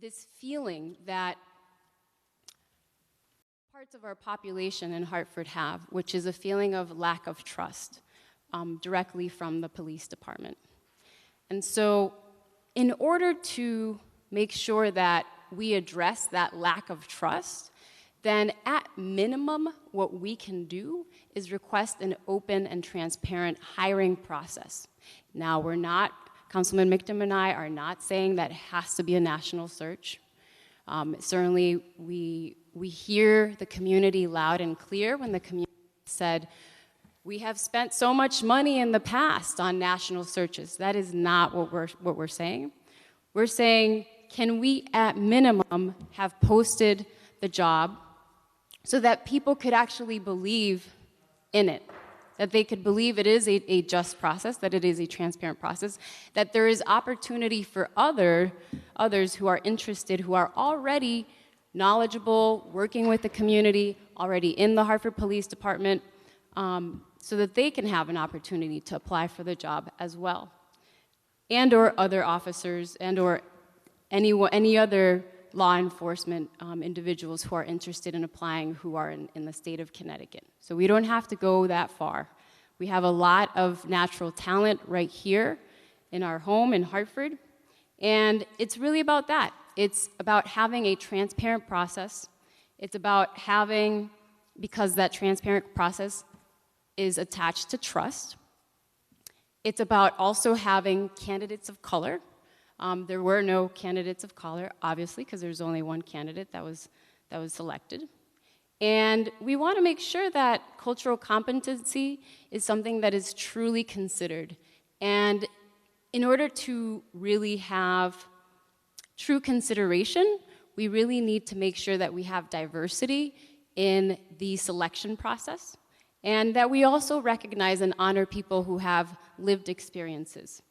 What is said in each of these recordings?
this feeling that parts of our population in Hartford have, which is a feeling of lack of trust directly from the police department. And so in order to make sure that we address that lack of trust, then at minimum, what we can do is request an open and transparent hiring process. Now, we're not, Councilman Michtam and I are not saying that it has to be a national search. Certainly, we hear the community loud and clear when the community said, we have spent so much money in the past on national searches. That is not what we're saying. We're saying, can we at minimum have posted the job so that people could actually believe in it, that they could believe it is a just process, that it is a transparent process, that there is opportunity for others who are interested, who are already knowledgeable, working with the community, already in the Hartford Police Department, so that they can have an opportunity to apply for the job as well. And or other officers, and or any other law enforcement individuals who are interested in applying who are in the state of Connecticut. So we don't have to go that far. We have a lot of natural talent right here in our home in Hartford, and it's really about that. It's about having a transparent process. It's about having, because that transparent process is attached to trust. It's about also having candidates of color. There were no candidates of color, obviously, because there's only one candidate that was selected. And we want to make sure that cultural competency is something that is truly considered. And in order to really have true consideration, we really need to make sure that we have diversity in the selection process, and that we also recognize and honor people who have lived experiences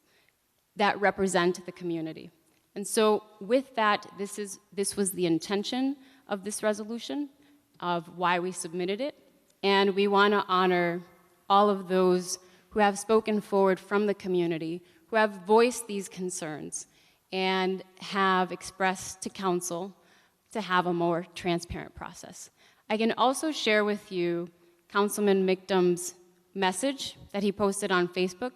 that represent the community. And so with that, this was the intention of this resolution, of why we submitted it, and we want to honor all of those who have spoken forward from the community, who have voiced these concerns, and have expressed to council to have a more transparent process. I can also share with you Councilman Michtam's message that he posted on Facebook.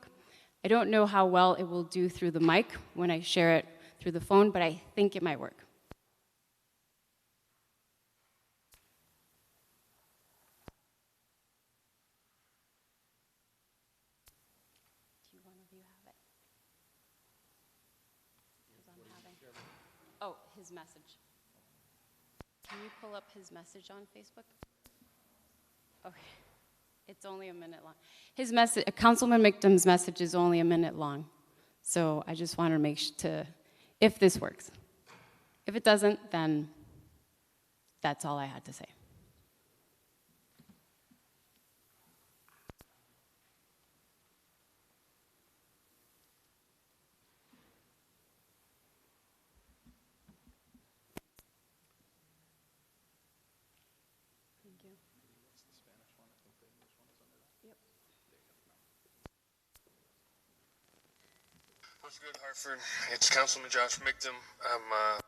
I don't know how well it will do through the mic when I share it through the phone, but I think it might work. Do one of you have it? Because I'm having. Oh, his message. Can you pull up his message on Facebook? Okay. It's only a minute long. His message, Councilman Michtam's message is only a minute long. So I just want to make sure if this works. If it doesn't, then that's all I had to say. Thank you. What's good, Hartford? It's Councilman Josh Michtam. I'm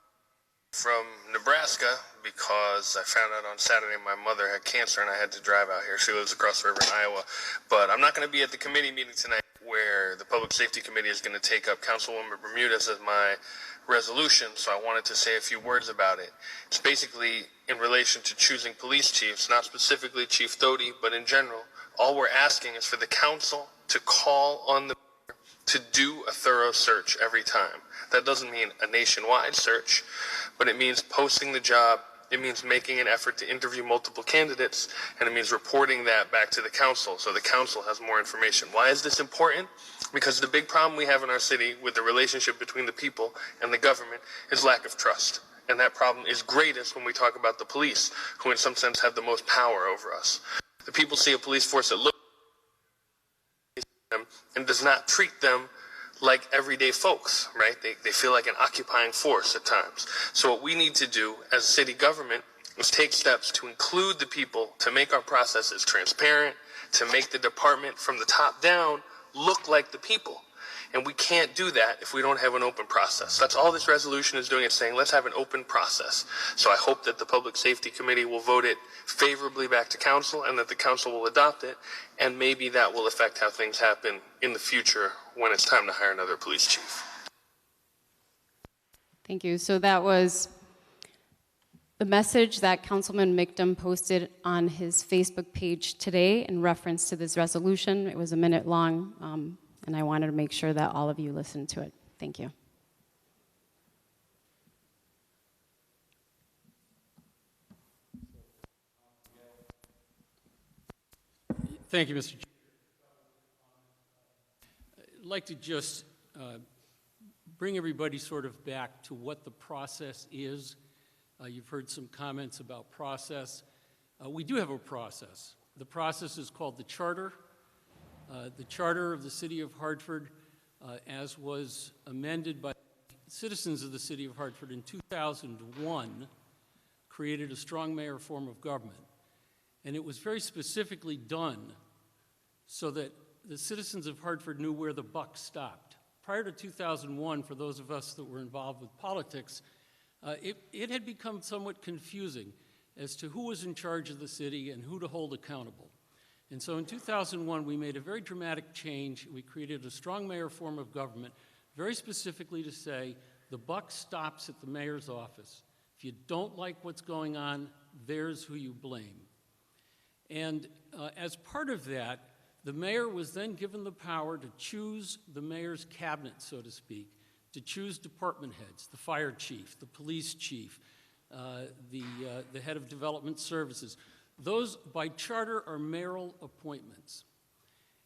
from Nebraska because I found out on Saturday my mother had cancer and I had to drive out here. She lives across the river in Iowa. But I'm not going to be at the committee meeting tonight where the Public Safety Committee is going to take up Councilwoman Bermudez as my resolution, so I wanted to say a few words about it. It's basically in relation to choosing police chiefs, not specifically Chief Doty, but in general. All we're asking is for the council to call on the to do a thorough search every time. That doesn't mean a nationwide search, but it means posting the job, it means making an effort to interview multiple candidates, and it means reporting that back to the council so the council has more information. Why is this important? Because the big problem we have in our city with the relationship between the people and the government is lack of trust. And that problem is greatest when we talk about the police, who in some sense have the most power over us. The people see a police force that looks them and does not treat them like everyday folks, right? They feel like an occupying force at times. So what we need to do as city government is take steps to include the people, to make our processes transparent, to make the department from the top down look like the people. And we can't do that if we don't have an open process. That's all this resolution is doing. It's saying, let's have an open process. So I hope that the Public Safety Committee will vote it favorably back to council and that the council will adopt it. And maybe that will affect how things happen in the future when it's time to hire another police chief. Thank you. So that was the message that Councilman Mictum posted on his Facebook page today in reference to this resolution. It was a minute long, and I wanted to make sure that all of you listened to it. Thank you. Thank you, Mr. Chair. I'd like to just bring everybody sort of back to what the process is. You've heard some comments about process. We do have a process. The process is called the Charter. The Charter of the City of Hartford, as was amended by citizens of the City of Hartford in 2001, created a strong mayor form of government. And it was very specifically done so that the citizens of Hartford knew where the buck stopped. Prior to 2001, for those of us that were involved with politics, it had become somewhat confusing as to who was in charge of the city and who to hold accountable. And so in 2001, we made a very dramatic change. We created a strong mayor form of government, very specifically to say the buck stops at the mayor's office. If you don't like what's going on, there's who you blame. And as part of that, the mayor was then given the power to choose the mayor's cabinet, so to speak, to choose department heads, the fire chief, the police chief, the head of development services. Those, by charter, are mayoral appointments.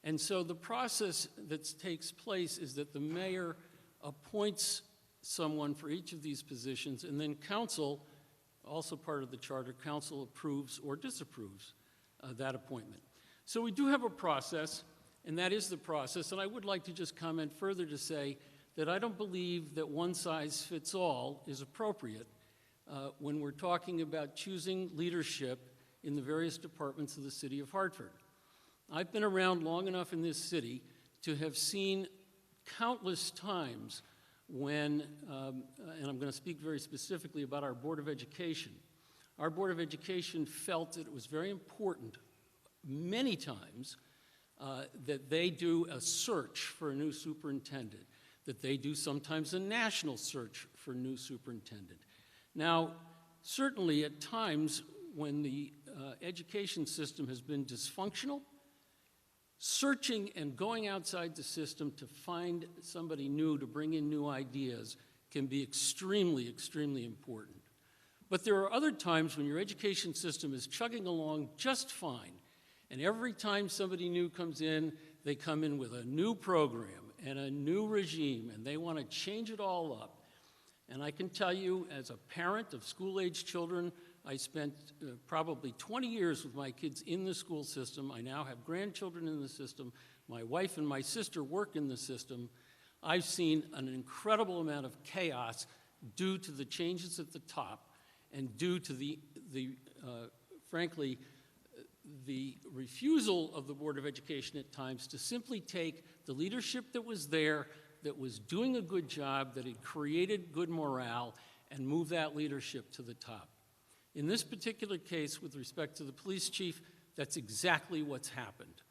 And so the process that takes place is that the mayor appoints someone for each of these positions, and then council, also part of the charter, council approves or disapproves that appointment. So we do have a process, and that is the process. And I would like to just comment further to say that I don't believe that one size fits all is appropriate when we're talking about choosing leadership in the various departments of the City of Hartford. I've been around long enough in this city to have seen countless times when, and I'm going to speak very specifically about our Board of Education. Our Board of Education felt that it was very important many times that they do a search for a new superintendent, that they do sometimes a national search for a new superintendent. Now, certainly at times when the education system has been dysfunctional, searching and going outside the system to find somebody new, to bring in new ideas, can be extremely, extremely important. But there are other times when your education system is chugging along just fine, and every time somebody new comes in, they come in with a new program and a new regime, and they want to change it all up. And I can tell you, as a parent of school-age children, I spent probably 20 years with my kids in the school system. I now have grandchildren in the system. My wife and my sister work in the system. I've seen an incredible amount of chaos due to the changes at the top and due to frankly, the refusal of the Board of Education at times to simply take the leadership that was there, that was doing a good job, that had created good morale, and move that leadership to the top. In this particular case, with respect to the police chief, that's exactly what's happened.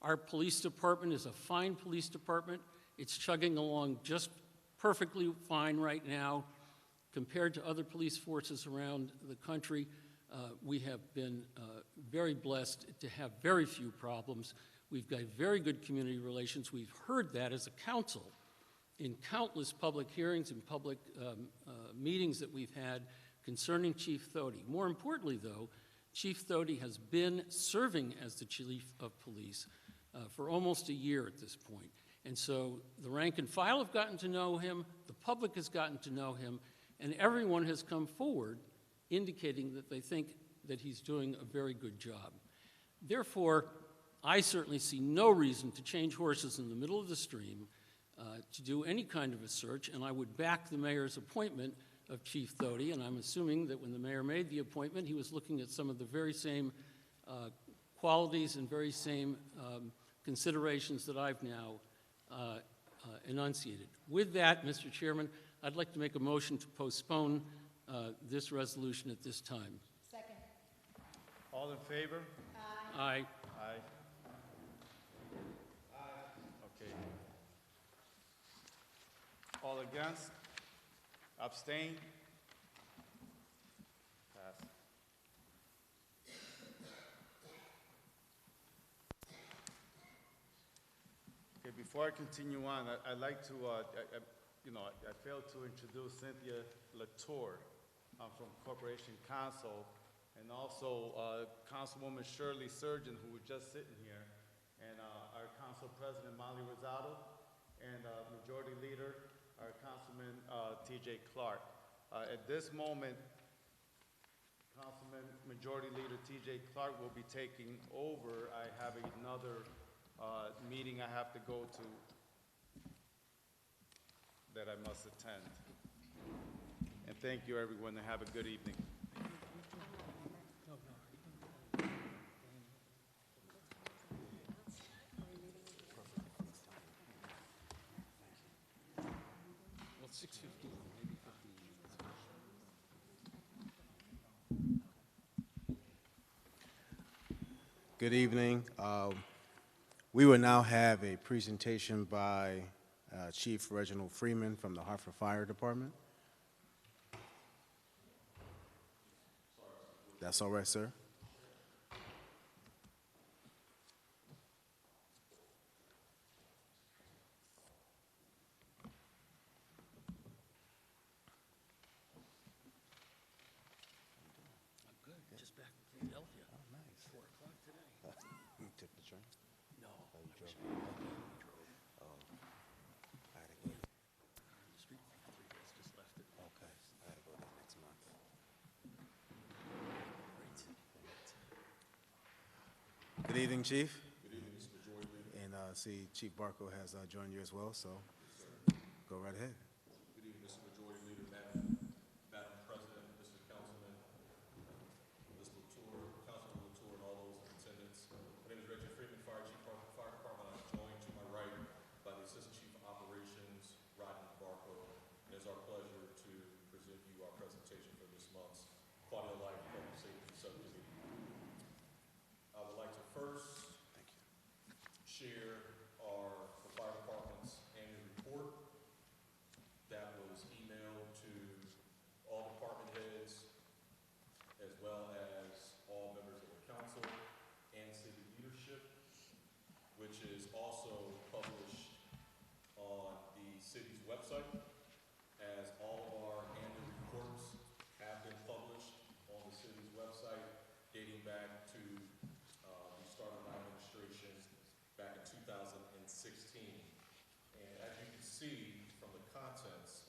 Our police department is a fine police department. It's chugging along just perfectly fine right now. Compared to other police forces around the country, we have been very blessed to have very few problems. We've got very good community relations. We've heard that as a council in countless public hearings and public meetings that we've had concerning Chief Thody. More importantly, though, Chief Thody has been serving as the chief of police for almost a year at this point. And so the rank and file have gotten to know him, the public has gotten to know him, and everyone has come forward indicating that they think that he's doing a very good job. Therefore, I certainly see no reason to change horses in the middle of the stream to do any kind of a search, and I would back the mayor's appointment of Chief Thody, and I'm assuming that when the mayor made the appointment, he was looking at some of the very same qualities and very same considerations that I've now enunciated. With that, Mr. Chairman, I'd like to make a motion to postpone this resolution at this time. Second. All in favor? Aye. Aye. Okay. All against? Abstain? Pass. Okay, before I continue on, I'd like to, I failed to introduce Cynthia Latour from Corporation Counsel, and also Councilwoman Shirley Surgeon, who was just sitting here, and our Council President Molly Rosado, and Majority Leader, our Councilman T.J. Clark. At this moment, Councilman Majority Leader T.J. Clark will be taking over. I have another meeting I have to go to that I must attend. And thank you, everyone, and have a good evening. Well, 6:15, maybe 15 minutes. Good evening. We will now have a presentation by Chief Reginald Freeman from the Hartford Fire Department. That's all right, sir. I'm good, just back from Philadelphia. Oh, nice. 4 o'clock today. You took the train? No, Oh, you I wish drove? we drove. Oh, I had to go. The street for 3 days, just left it. Okay, I had to go there next month. Great city. Good evening, Chief. Good evening, Mr. Majority Leader. And see, Chief Barco has joined you as well, so go right ahead. Good evening, Mr. Majority Leader, Madam President, Mr. Councilman, Ms. Latour, Councilman Latour, and all those in attendance. My name is Reggie Freeman, Fire Chief, Hartford Fire Department. I'm joined to my right by the Assistant Chief of Operations, Rodney Barco. And it's our pleasure to present you our presentation for this month's Quality of Life Public Safety Subcommittee. I would like to first share the fire department's annual report that was emailed to all department heads as well as all members of the council and city leadership, which is also published on the city's website, as all of our annual reports have been published on the city's website dating back to the start of my administration back in 2016. And as you can see from the contents,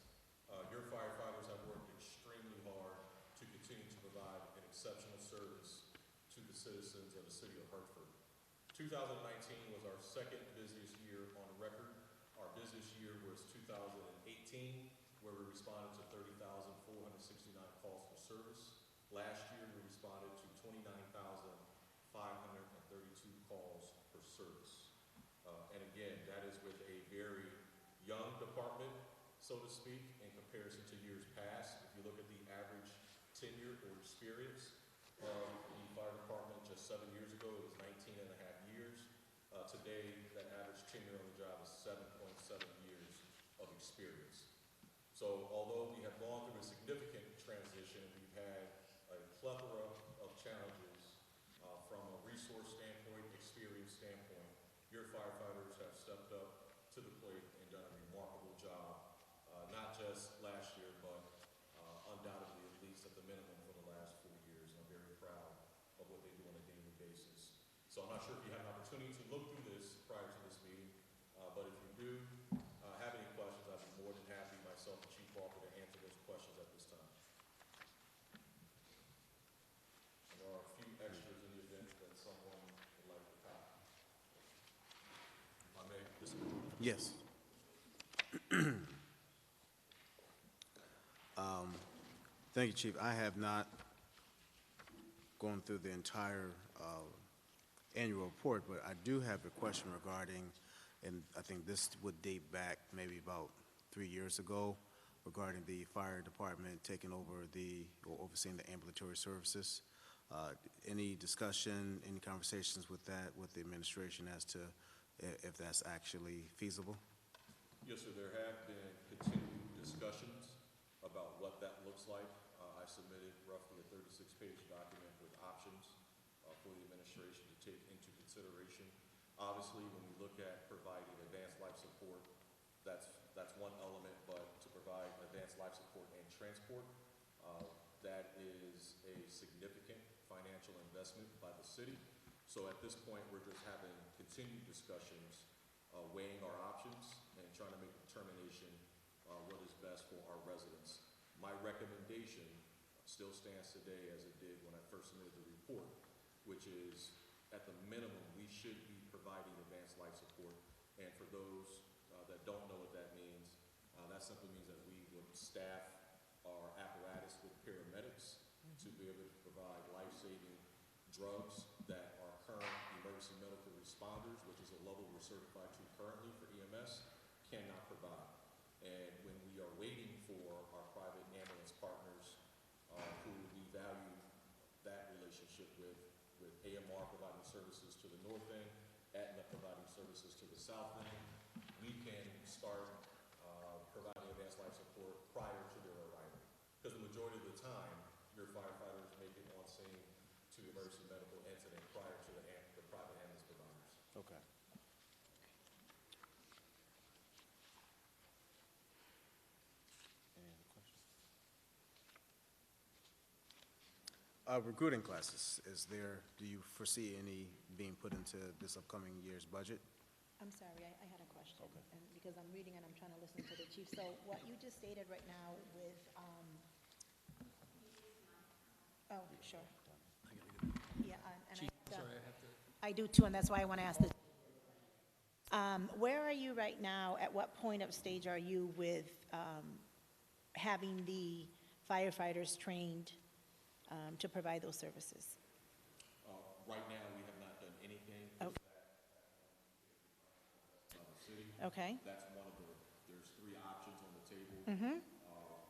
your firefighters have worked extremely hard to continue to provide an exceptional service to the citizens of the city of Hartford. 2019 was our second busiest year on record. Our busiest year was 2018, where we responded to 30,469 calls for service. Last year, we responded to 29,532 calls for service. And again, that is with a very young department, so to speak, in comparison to years past. If you look at the average tenure or experience of the fire department just 7 years ago, it was 19 and a half years. Today, that average tenure on the job is 7.7 years of experience. So although we have gone through a significant transition, we've had a plethora of challenges from a resource standpoint, experience standpoint. Your firefighters have stepped up to the plate and done a remarkable job, not just last year, but undoubtedly at least at the minimum for the last 4 years. And I'm very proud of what they do on a daily basis. So I'm not sure if you had an opportunity to look through this prior to this meeting, but if you do have any questions, I'd be more than happy, myself and Chief Walker, to answer those questions at this time. And there are a few extras in the event that someone would like to copy. If I may, Mr. Majority. Yes. Thank you, Chief. I have not gone through the entire annual report, but I do have a question regarding and I think this would date back maybe about 3 years ago regarding the fire department taking over or overseeing the ambulatory services. Any discussion, any conversations with that, with the administration as to if that's actually feasible? Yes, sir, there have been continued discussions about what that looks like. I submitted roughly a 36-page document with options for the administration to take into consideration. Obviously, when we look at providing advanced life support, that's one element, but to provide advanced life support and transport, that is a significant financial investment by the city. So at this point, we're just having continued discussions, weighing our options and trying to make a determination what is best for our residents. My recommendation still stands today as it did when I first submitted the report, which is at the minimum, we should be providing advanced life support. And for those that don't know what that means, that simply means that we would staff our apparatus with paramedics to be able to provide life-saving drugs that our current emergency medical responders, which is a level we're certified to currently for EMS, cannot provide. And when we are waiting for our private ambulance partners who we value that relationship with AMR providing services to the north end, Aetna providing services to the south end, we can start providing advanced life support prior to their arrival. Because the majority of the time, your firefighters make it on scene to the emergency medical incident prior to the private ambulance providers. Okay. Any other questions? Recruiting classes, do you foresee any being put into this upcoming year's budget? I'm sorry, I had a question. And because I'm reading and I'm trying to listen to the chief. So what you just stated right now with, oh, sure. Yeah, and Chief, sorry, I have to. I do too, and that's why I want to ask this. Where are you right now? At what point of stage are you with having the firefighters trained to provide those services? Right now, we have not done anything. Oh. The city. Okay. That's one of there's 3 options on the table.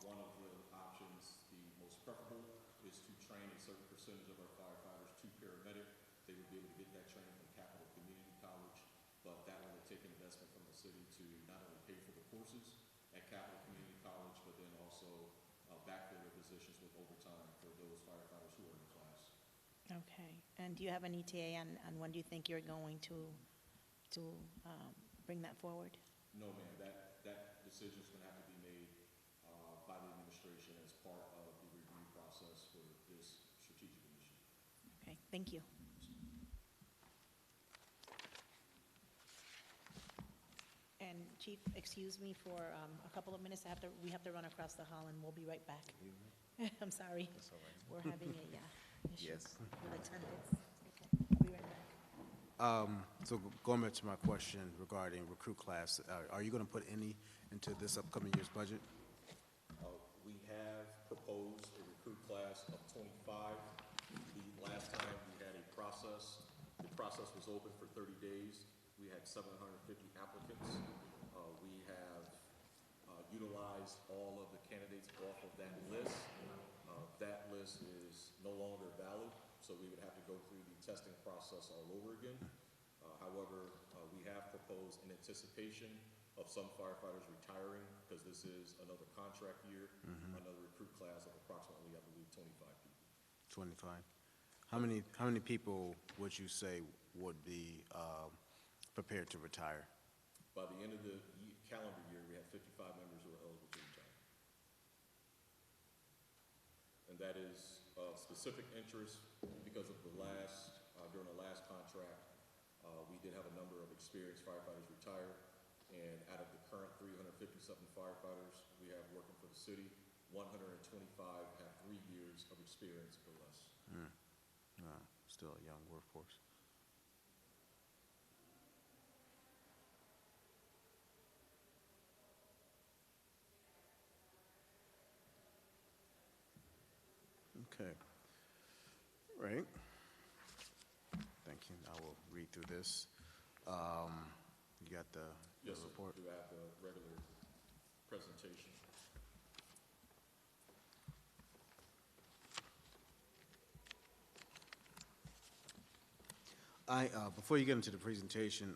One of the options, the most preferable, is to train a certain percentage of our firefighters to paramedic. They would be able to get that training from Capital Community College, but that will take investment from the city to not only pay for the courses at Capital Community College, but then also backfill their positions with overtime for those firefighters who are in the class. Okay. And do you have an ETA on when do you think you're going to bring that forward? No, ma'am. That decision is going to have to be made by the administration as part of the review process for this strategic initiative. Okay, thank you. And Chief, excuse me for a couple of minutes. We have to run across the hall, and we'll be right back. I'm sorry. That's all right. We're having a issue Yes. with attendance. Okay, I'll be right back. So going back to my question regarding recruit class, are you going to put any into this upcoming year's budget? We have proposed a recruit class of 25. The last time we had a process, the process was open for 30 days. We had 750 applicants. We have utilized all of the candidates off of that list. That list is no longer valid, so we would have to go through the testing process all over again. However, we have proposed in anticipation of some firefighters retiring, because this is another contract year, another recruit class of approximately, I believe, 25 people. 25. How many people would you say would be prepared to retire? By the end of the calendar year, we have 55 members who are eligible to retire. And that is of specific interest because of during the last contract, we did have a number of experienced firefighters retire. And out of the current 357 firefighters we have working for the city, 125 have 3 years of experience or less. Still a young workforce. Okay. Right. Thank you. I will read through this. You got the Yes, sir. report? Do I have the regular presentation? Before you get into the presentation,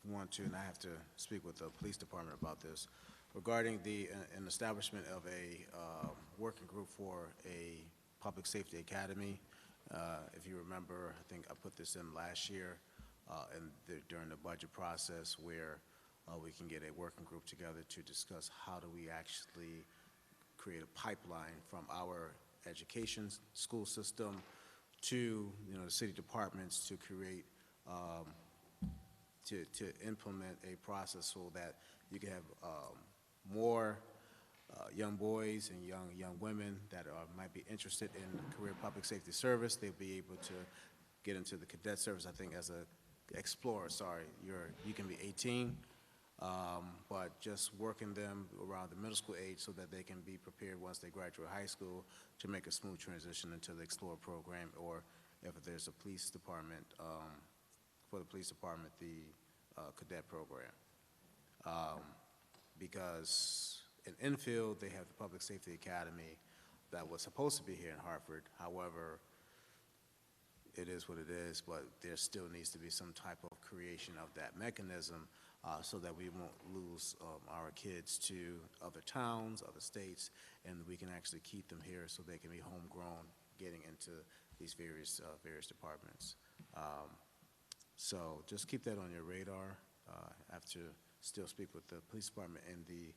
want to, and I have to speak with the police department about this, regarding an establishment of a working group for a public safety academy. If you remember, I think I put this in last year during the budget process, where we can get a working group together to discuss how do we actually create a pipeline from our education school system to the city departments to create to implement a process so that you can have more young boys and young women that might be interested in career public safety service. They'll be able to get into the cadet service. I think as a explorer, sorry, you can be 18, but just working them around the middle school age so that they can be prepared once they graduate high school to make a smooth transition into the explorer program, or if there's a police department, for the police department, the cadet program. Because in Enfield, they have the Public Safety Academy that was supposed to be here in Hartford. However, it is what it is, but there still needs to be some type of creation of that mechanism so that we won't lose our kids to other towns, other states, and we can actually keep them here so they can be homegrown getting into these various departments. So just keep that on your radar. I have to still speak with the police department and the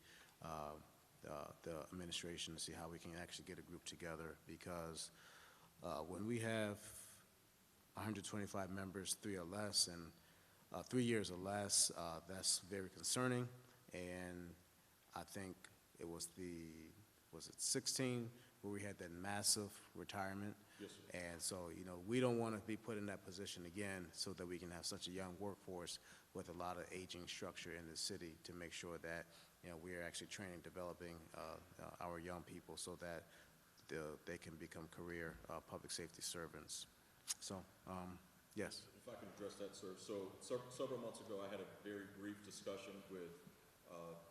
administration to see how we can actually get a group together, because when we have 125 members, 3 or less, and 3 years or less, that's very concerning. And I think it was was it 16 where we had that massive retirement? Yes, sir. And so, we don't want to be put in that position again, so that we can have such a young workforce with a lot of aging structure in the city to make sure that, we are actually training, developing our young people so that they can become career public safety servants. So, yes. If I can address that, sir. So several months ago, I had a very brief discussion with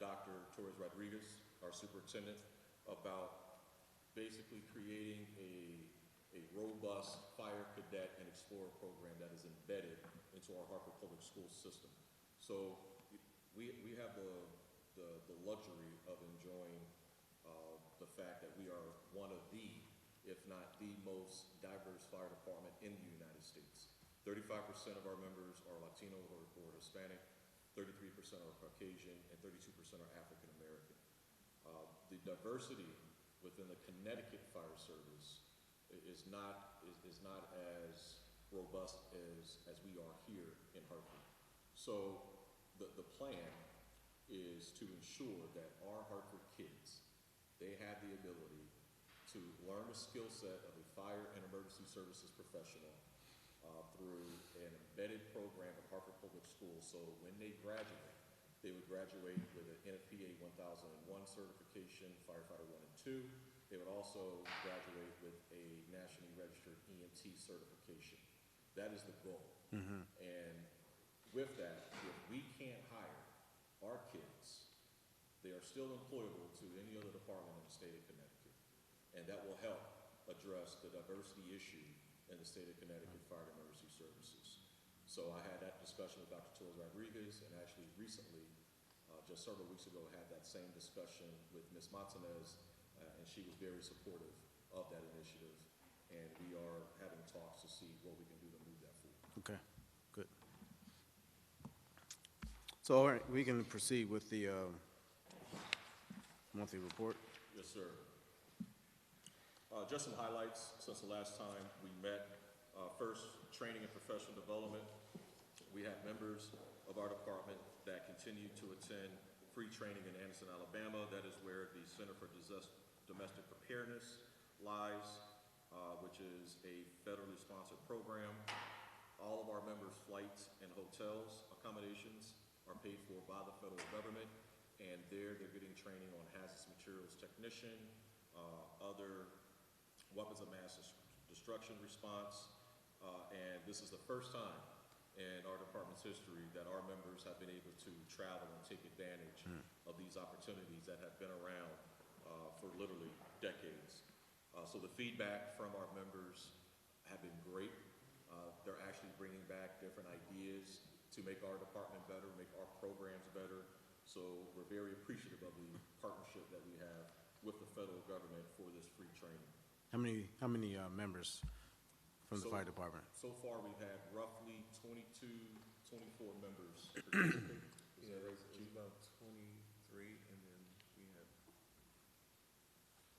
Dr. Torres Rodriguez, our superintendent, about basically creating a robust fire cadet and explorer program that is embedded into our Hartford Public School system. So we have the luxury of enjoying the fact that we are one of the, if not the most diverse fire department in the United States. 35% of our members are Latino or Hispanic, 33% are Caucasian, and 32% are African American. The diversity within the Connecticut Fire Service is not as robust as we are here in Hartford. So the plan is to ensure that our Hartford kids, they have the ability to learn the skill set of a fire and emergency services professional through an embedded program at Hartford Public Schools. So when they graduate, they would graduate with an HPA 1001 certification, firefighter 1 and 2. They would also graduate with a nationally registered EMT certification. That is the goal. Mm-hmm. And with that, if we can't hire our kids, they are still employable to any other department in the state of Connecticut. And that will help address the diversity issue in the state of Connecticut Fire and Emergency Services. So I had that discussion with Dr. Torres Rodriguez, and actually recently, just several weeks ago, had that same discussion with Ms. Montanez, and she was very supportive of that initiative. And we are having talks to see what we can do to move that forward. Okay, good. So, all right, we can proceed with the monthly report. Yes, sir. Just some highlights since the last time we met. First, training and professional development. We have members of our department that continue to attend free training in Anderson, Alabama. That is where the Center for Domestic Preparedness lies, which is a federally sponsored program. All of our members' flights and hotels accommodations are paid for by the federal government, and they're getting training on hazardous materials technician, other weapons of mass destruction response, and this is the first time in our department's history that our members have been able to travel and take advantage of these opportunities that have been around for literally decades. So the feedback from our members have been great. They're actually bringing back different ideas to make our department better, make our programs better. So we're very appreciative of the partnership that we have with the federal government for this free training. How many members from the fire department? So far, we've had roughly 22, 24 members participate. Yeah, it's about 23, and then we have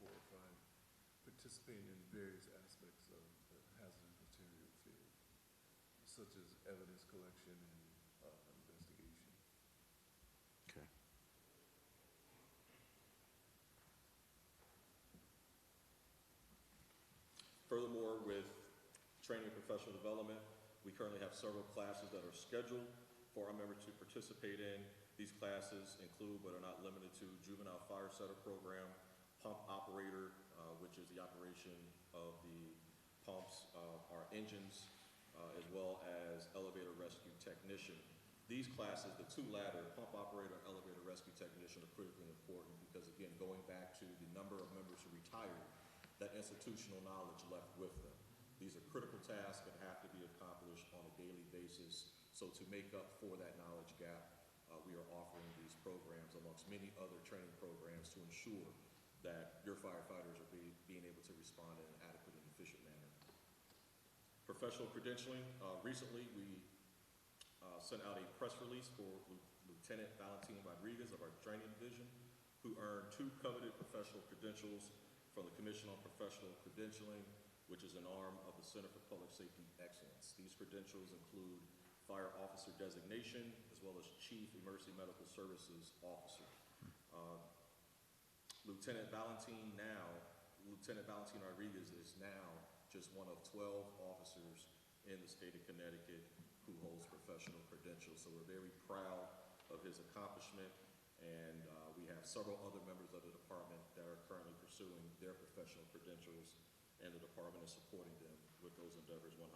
4 or 5 participating in various aspects of the hazardous material field, such as evidence collection and investigation. Okay. Furthermore, with training and professional development, we currently have several classes that are scheduled for our members to participate in. These classes include, but are not limited to, juvenile fire setter program, pump operator, which is the operation of the pumps, our engines, as well as elevator rescue technician. These classes, the two latter, pump operator and elevator rescue technician, are critically important because, again, going back to the number of members who retired, that institutional knowledge left with them. These are critical tasks that have to be accomplished on a daily basis. So to make up for that knowledge gap, we are offering these programs amongst many other training programs to ensure that your firefighters are being able to respond in an adequate and efficient manner. Professional credentialing, recently we sent out a press release for Lieutenant Valentin Rodriguez of our training division, who earned 2 coveted professional credentials from the Commission on Professional Credentialing, which is an arm of the Center for Public Safety Excellence. These credentials include Fire Officer Designation, as well as Chief Emergency Medical Services Officer. Lieutenant Valentin Rodriguez is now just one of 12 officers in the state of Connecticut who holds professional credentials. So we're very proud of his accomplishment, and we have several other members of the department that are currently pursuing their professional credentials, and the department is supporting them with those endeavors 100%.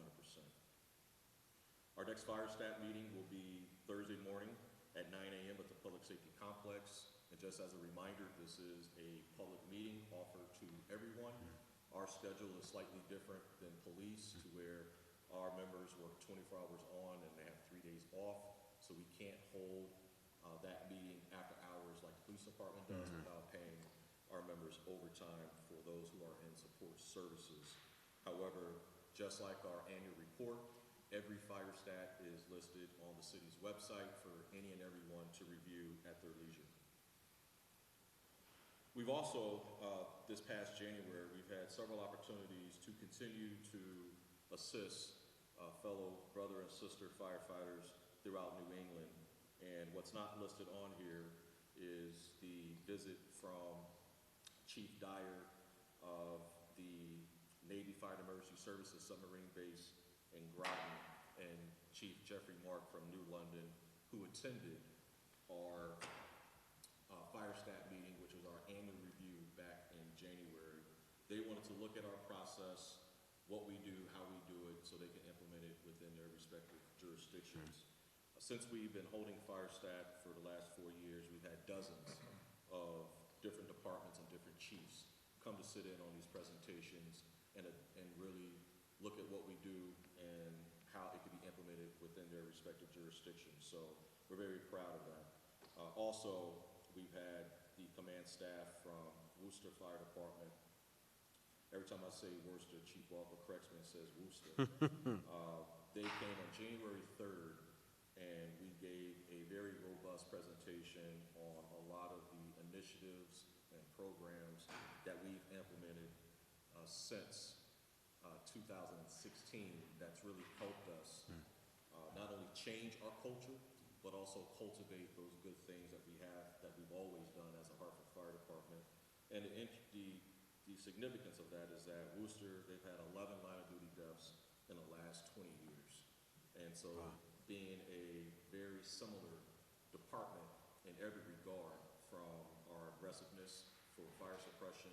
Our next fire stat meeting will be Thursday morning at 9 a.m. at the Public Safety Complex. And just as a reminder, this is a public meeting offered to everyone. Our schedule is slightly different than police, to where our members work 24 hours on and they have 3 days off. So we can't hold that meeting after hours like the police department does without paying our members overtime for those who are in support services. However, just like our annual report, every fire stat is listed on the city's website for any and everyone to review at their leisure. We've also, this past January, we've had several opportunities to continue to assist fellow brother and sister firefighters throughout New England. And what's not listed on here is the visit from Chief Dyer of the Navy Fire and Emergency Services Submarine Base in Groton, and Chief Jeffrey Mark from New London, who attended our fire stat meeting, which was our annual review back in January. They wanted to look at our process, what we do, how we do it, so they can implement it within their respective jurisdictions. Since we've been holding fire stat for the last 4 years, we've had dozens of different departments and different chiefs come to sit in on these presentations and really look at what we do and how it can be implemented within their respective jurisdictions. So we're very proud of that. Also, we've had the command staff from Worcester Fire Department. Every time I say Worcester, Chief Walker corrects me and says Worcester. They came on January 3rd, and we gave a very robust presentation on a lot of the initiatives and programs that we've implemented since 2016 that's really helped us not only change our culture, but also cultivate those good things that we have, that we've always done as a Hartford Fire Department. And the significance of that is that Worcester, they've had 11 line of duty deaths in the last 20 years. And so being a very similar department in every regard, from our aggressiveness for fire suppression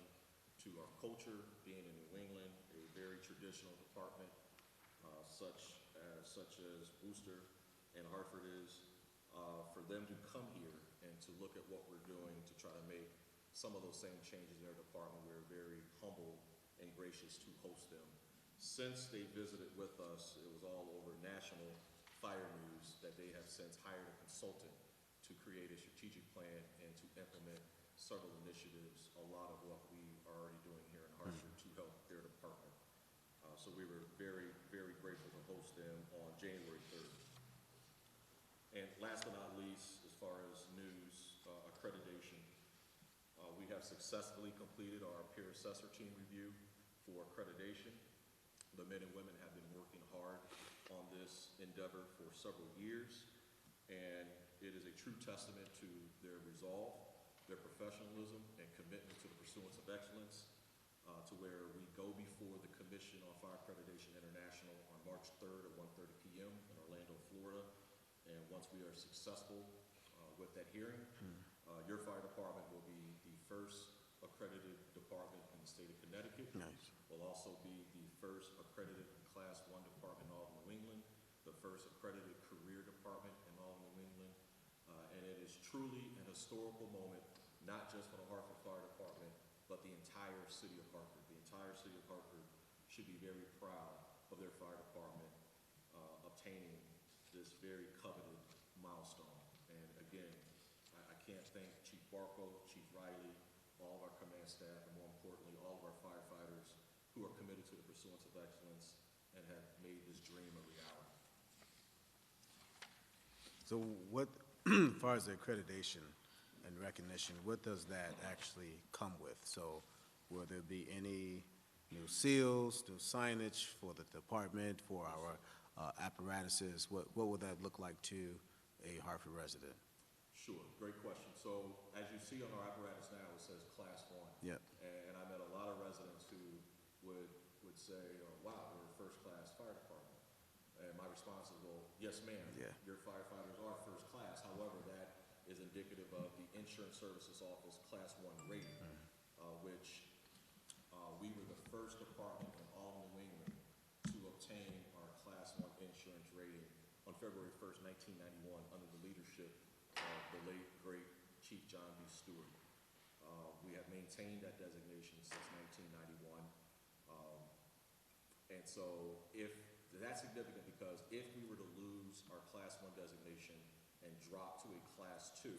to our culture, being in New England, a very traditional department, such as such as Worcester and Hartford is, for them to come here and to look at what we're doing to try to make some of those same changes in their department. We're very humble and gracious to host them. Since they visited with us, it was all over national fire news that they have since hired a consultant to create a strategic plan and to implement several initiatives, a lot of what we are already doing here in Hartford to help their department. So we were very, very grateful to host them on January 3rd. And last but not least, as far as news, accreditation, we have successfully completed our peer assessor team review for accreditation. The men and women have been working hard on this endeavor for several years, and it is a true testament to their resolve, their professionalism, and commitment to the pursuance of excellence, to where we go before the Commission on Fire Accreditation International on March 3rd at 1:30 p.m. in Orlando, Florida. And once we are successful with that hearing, your fire department will be the first accredited department in the state of Connecticut. Nice. Will also be the first accredited Class 1 department in all of New England, the first accredited career department in all of New England. And it is truly an historical moment, not just for the Hartford Fire Department, but the entire city of Hartford. The entire city of Hartford should be very proud of their fire department obtaining this very coveted milestone. And again, I can't thank Chief Barco, Chief Riley, all of our command staff, and more importantly, all of our firefighters who are committed to the pursuance of excellence and have made this dream a reality. So what, as far as the accreditation and recognition, what does that actually come with? So will there be any new seals, new signage for the department, for our apparatuses? What would that look like to a Hartford resident? Sure, great question. So as you see on our apparatus now, it says Class 1. Yep. And I met a lot of residents who would say, oh, wow, we're a first-class fire department. And my response is, well, yes, ma'am. Yeah. Your firefighters are first class. However, that is indicative of the Insurance Services Office Class 1 rating, which we were the first department in all of New England to obtain our Class 1 insurance rating on February 1st, 1991, under the leadership of the late, great Chief John B. Stewart. We have maintained that designation since 1991. And so that's significant because if we were to lose our Class 1 designation and drop to a Class 2,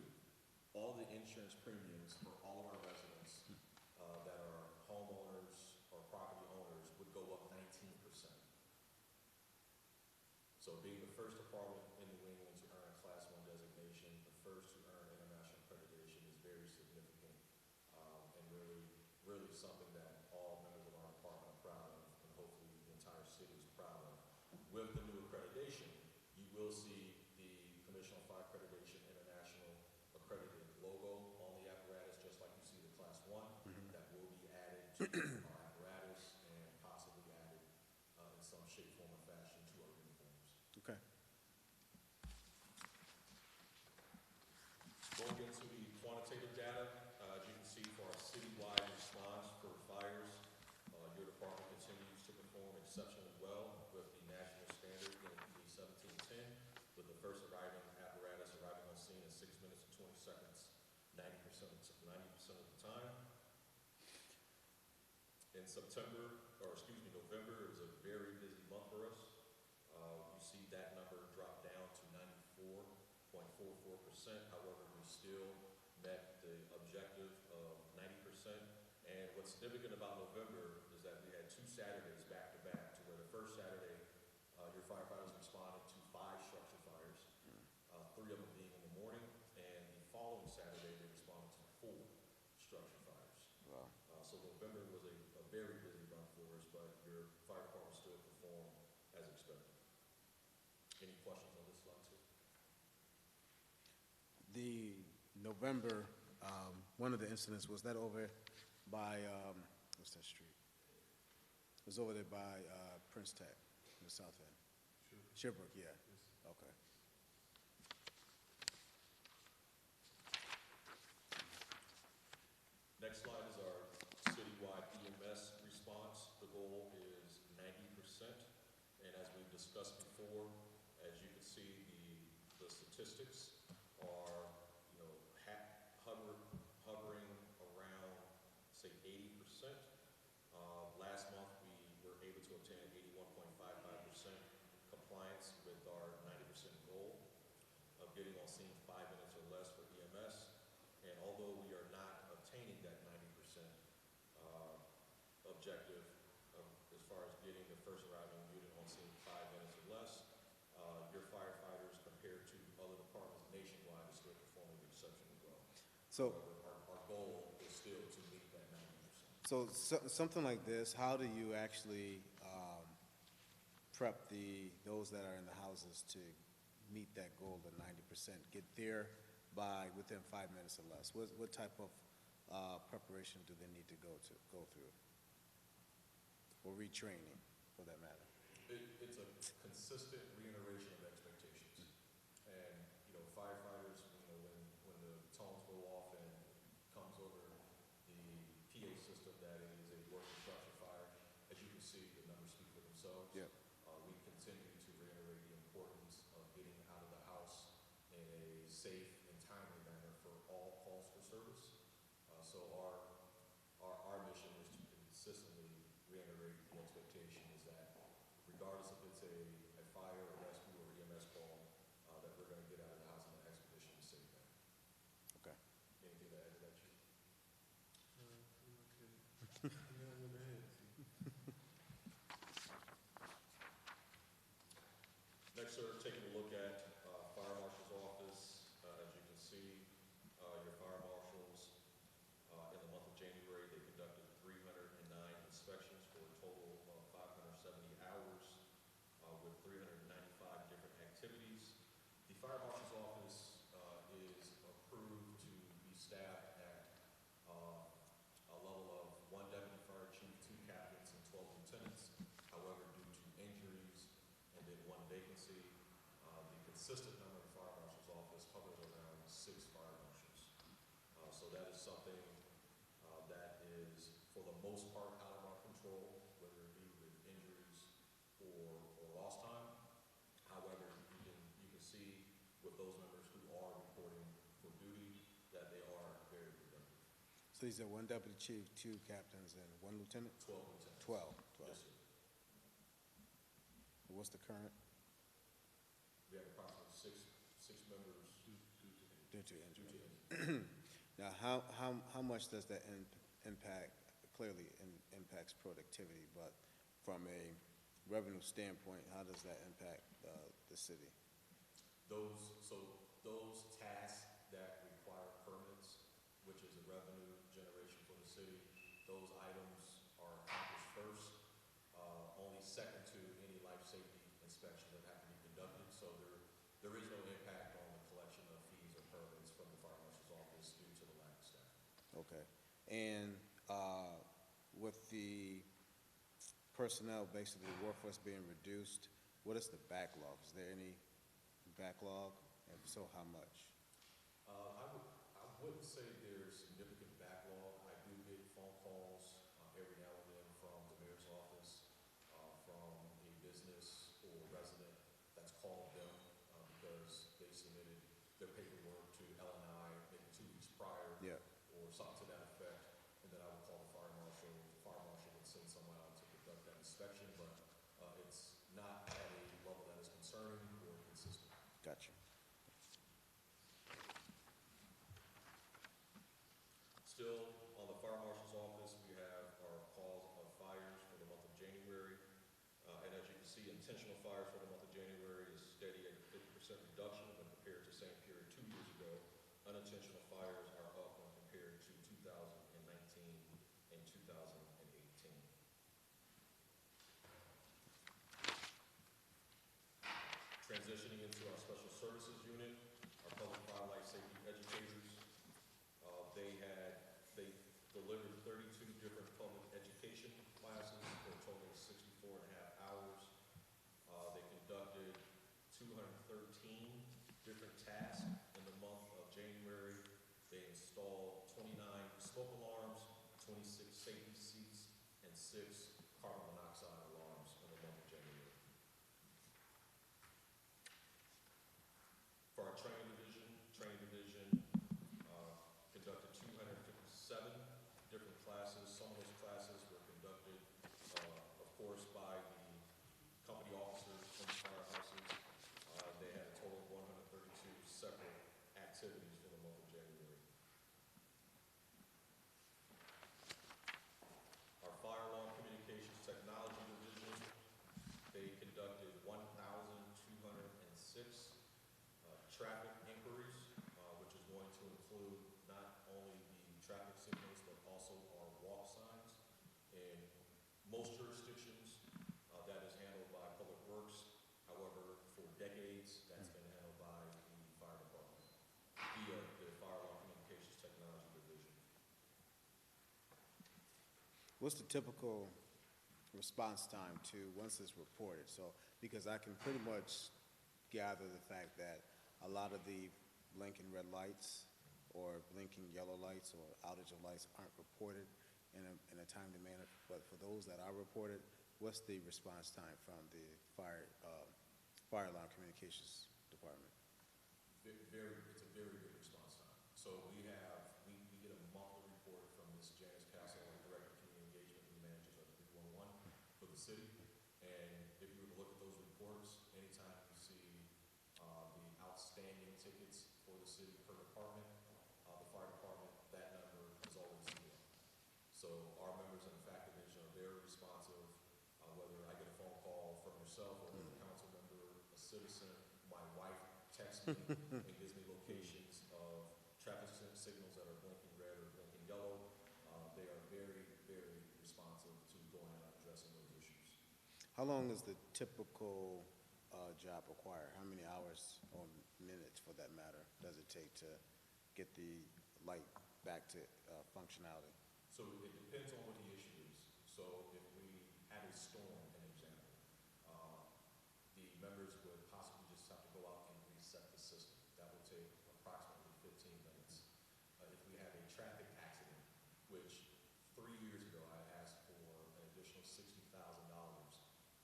all the insurance premiums for all of our residents that are homeowners or property owners would go up 19%. So being the first department in New England to earn a Class 1 designation, the first to earn international accreditation is very significant, and really something that all members of our department are proud of, and hopefully the entire city is proud of. With the new accreditation, you will see the Commission on Fire Accreditation International accredited logo on the apparatus, just like you see the Class 1. That will be added to our apparatus and possibly added in some shape, form, or fashion to our uniforms. Okay. Going into the quantitative data, as you can see for our citywide response for fires, your department continues to perform exceptionally well with the national standard in the 1710, with the first arriving apparatus arriving on scene in 6 minutes and 20 seconds, 90% of the time. In November, it was a very busy month for us. You see that number drop down to 94.44%. However, we still met the objective of 90%. And what's significant about November is that we had 2 Saturdays back to back, to where the first Saturday, your firefighters responded to 5 structure fires, 3 of them being in the morning, and the following Saturday, they responded to 4 structure fires. Wow. So November was a very busy run for us, but your fire department still performed as expected. Any questions on this slide, too? The November, one of the incidents, was that over by, what's that street? It was over there by Prince Tech, in the south end. Sherbrooke, yeah. Okay. Next slide is our citywide EMS response. The goal is 90%. And as we've discussed before, as you can see, the statistics are, you know, hovering around, say, 80%. Last month, we were able to obtain 81.55% compliance with our 90% goal of getting on scene 5 minutes or less for EMS. And although we are not obtaining that 90% objective as far as getting the first arriving unit on scene 5 minutes or less, your firefighters compared to other departments nationwide are still performing exceptionally well. So, However, our goal is still to meet that 90%. so something like this, how do you actually prep those that are in the houses to meet that goal of 90%, get there by within 5 minutes or less? What type of preparation do they need to go through? Or retraining, for that matter? It's a consistent reiteration of expectations. And, you know, firefighters, you know, when the tones go off and comes over the PA system that is a working structure fire, as you can see, the numbers speak for themselves. Yep. We continue to reiterate the importance of getting out of the house in a safe and timely manner for all calls for service. So our mission is to consistently reiterate the expectation is that regardless if it's a fire, a rescue, or EMS call, that we're going to get out of the house in an expeditious safe manner. Okay. Anything to add to that, Chief? Okay. Yeah, I'm in the head. Next, sir, taking a look at Fire Marshal's office. As you can see, your fire marshals in the month of January, they conducted 309 inspections for a total of 570 hours with 395 different activities. The Fire Marshal's office is approved to be staffed at a level of 1 deputy fire chief, 2 captains, and 12 lieutenants. However, due to injuries and then 1 vacancy, the consistent number of fire marshal's office hovers around 6 fire marshals. So that is something that is, for the most part, out of our control, whether it be with injuries or lost time. However, you can see with those members who are reporting for duty that they are very productive. So these are 1 deputy chief, 2 captains, and 1 lieutenant? 12 lieutenants. 12. Yes, sir. What's the current? We have approximately six members Due to due injury. to injury. Now, how much does that impact? Clearly impacts productivity, but from a revenue standpoint, how does that impact the city? Those tasks that require permits, which is a revenue generation for the city, those items are accomplished first, only second to any life safety inspection that have to be conducted. So there is no impact on the collection of fees or permits from the fire marshal's office due to the lack of staff. Okay. And with the personnel, basically the workforce being reduced, what is the backlog? Is there any backlog? And if so, how much? I wouldn't say there's significant backlog. I do get phone calls every now and then from the mayor's office, from a business or resident that's called them because they submitted their paperwork to L&I maybe 2 weeks prior. Yeah. Or something to that effect, and then I would call the fire marshal. The fire marshal would send someone out to conduct that inspection, but it's not at a level that is concerning or consistent. Gotcha. Still, on the fire marshal's office, we have our cause of fires for the month of January. And as you can see, intentional fires for the month of January is steady at a 50% reduction when compared to the same period 2 years ago. Unintentional fires are up when compared to 2019 and 2018. Transitioning into our special services unit, our public fire life safety educators, they delivered 32 different public education classes for a total of 64 and a half hours. They conducted 213 different tasks in the month of January. They installed 29 smoke alarms, 26 safety seats, and 6 carbon monoxide alarms in the month of January. course, by the company officers from the firehouses. They had a total of 132 separate activities for the month of January. Our fire alarm communications technology division, they conducted 1,206 traffic inquiries, which is going to include not only the traffic signals, but also our walk signs. In most jurisdictions, that is handled by Public Works. However, for decades, that's been handled by the fire department via the fire alarm communications technology division. What's the typical response time to once it's reported? So, because I can pretty much gather the fact that a lot of the blinking red lights or blinking yellow lights or outage of lights aren't reported in a timely manner, but for those that are reported, what's the response time from the fire alarm communications department? It's a very good response time. So we get a monthly report from Ms. Janice Castle, our Director of Community Engagement, who manages our 311 for the city. And if you were to look at those reports, anytime you see the outstanding tickets for the city per department, the fire department, that number is always zero. So our members in the FACT division are very responsive, whether I get a phone call from yourself or another council member, a citizen, my wife texts me and gives me locations of traffic signals that are blinking red or blinking yellow. They are very, very responsive to going out and addressing those issues. How long is the typical job require? How many hours or minutes, for that matter, does it take to get the light back to functionality? So it depends on what the issue is. So if we had a storm, an example, the members would possibly just have to go out and reset the system. That would take approximately 15 minutes. If we have a traffic accident, which 3 years ago I asked for an additional $60,000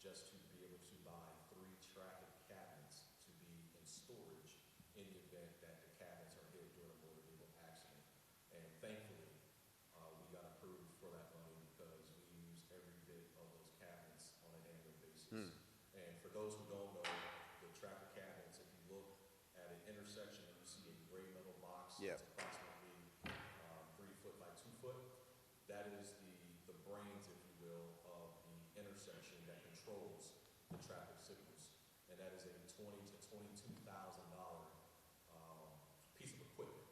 just to be able to buy 3 traffic cabinets to be in storage in the event that the cabinets are hit during a motor vehicle accident. And thankfully, we got approved for that money because we use every bit of those cabinets on an annual basis. And for those who don't know, the traffic cabinets, if you look at an intersection and you see a gray metal box Yeah. that's approximately 3 foot by 2 foot, that is the brains, if you will, of the intersection that controls the traffic signals. And that is a $20,000 to $22,000 piece of equipment.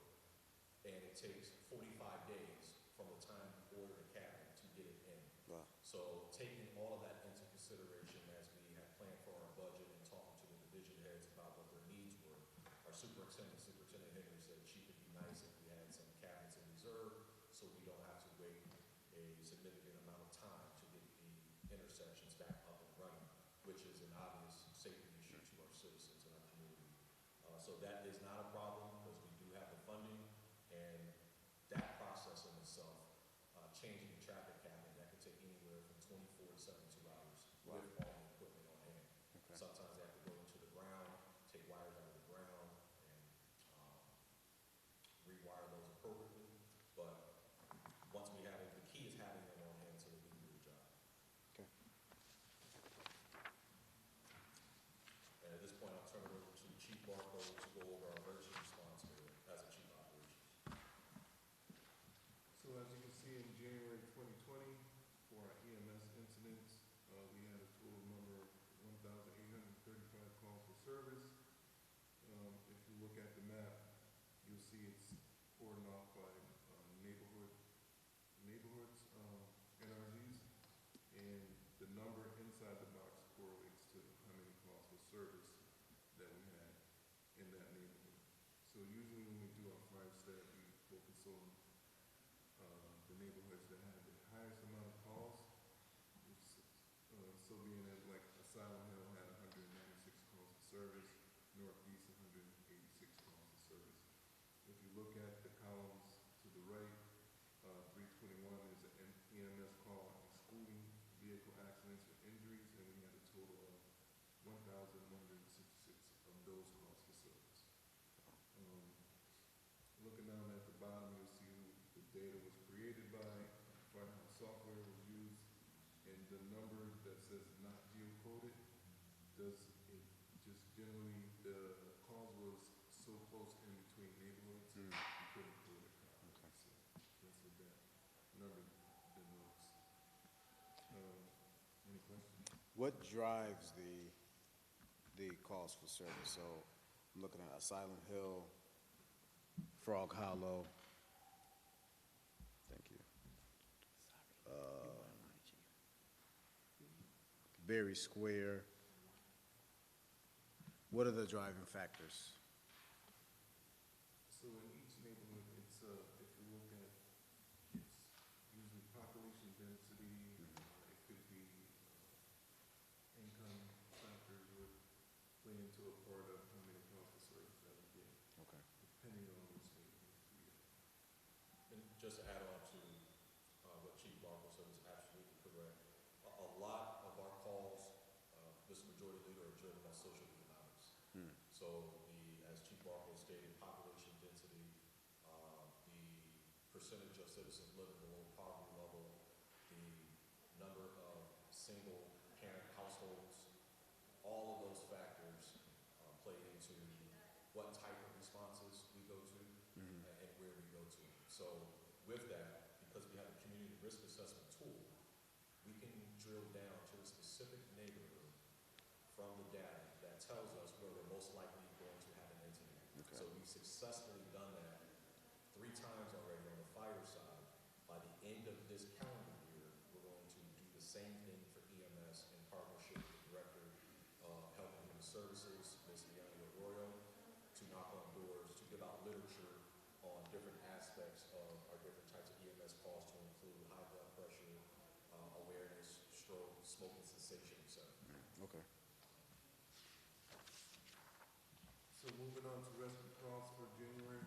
And it takes 45 days from the time you order the cabinet to get it in. Wow. So taking all of that into consideration as we had planned for our budget and talking to the division heads about what their needs were, our Superintendent Henry, said she could be nice if we had some cabinets in reserve so we don't have to wait a significant amount of time to get the intersections back up and running, which is an obvious safety issue to our citizens and our community. So that is not a problem because we do have the funding, and that process in itself, changing the traffic cabinet, that could take anywhere from 24 to 72 hours Wow. with all the equipment on hand. Okay. Sometimes they have to go into the ground, take wires out of the ground, and rewire those appropriately. But once we have it, the key is having them on hand so that we can do the job. Okay. And at this point, I'll turn it over to Chief Barco to go over our emergency response area as a chief operations. So as you can see, in January 2020, for our EMS incidents, we had a total number of 1,835 calls for service. If you look at the map, you'll see it's cordoned off by neighborhoods, NRGs, and the number inside the box correlates to how many calls for service that we had in that neighborhood. So usually when we do our 5-step, we focus on the neighborhoods that have the highest amount of calls. So being that like Asylum Hill had 196 calls for service, Northeast 186 calls for service. If you look at the columns to the right, 321 is an EMS call excluding vehicle accidents or injuries, and we had a total of 1,166 of those calls for service. Looking down at the bottom, you'll see who the data was created by, what software was used, and the number that says not geocoded, does it just generally, the cause was so close in between neighborhoods, you couldn't pull it out. So that's what that number denotes. Any questions? What drives the calls for service? So I'm looking at Asylum Hill, Frog Hollow. Thank you. Berry Square. What are the driving factors? So in each neighborhood, it's, if you look at, it's usually population density, it could be income factors would play into a part of how many calls for service that we get, Okay. depending on which neighborhood we are. And just to add on to what Chief Barker said is absolutely correct. A lot of our calls, Mr. Majority Leader, are driven by social economics. So as Chief Barker stated, population density, the percentage of citizens living below poverty level, the number of single parent households, all of those factors play into what type of responses we go to and where we go to. So with that, because we have a community risk assessment tool, we can drill down to a specific neighborhood from the data that tells us where we're most likely going to have an incident. Okay. So we've successfully done that 3 times already on the fire side. By the end of this calendar year, we're going to do the same thing for EMS in partnership with the Director of Health and Human Services, Ms. Leonie Arroyo, to knock on doors, to give out literature on different aspects of our different types of EMS calls, to include high blood pressure, awareness, stroke, smoking cessation, etc. Okay. So moving on to rescue calls for January,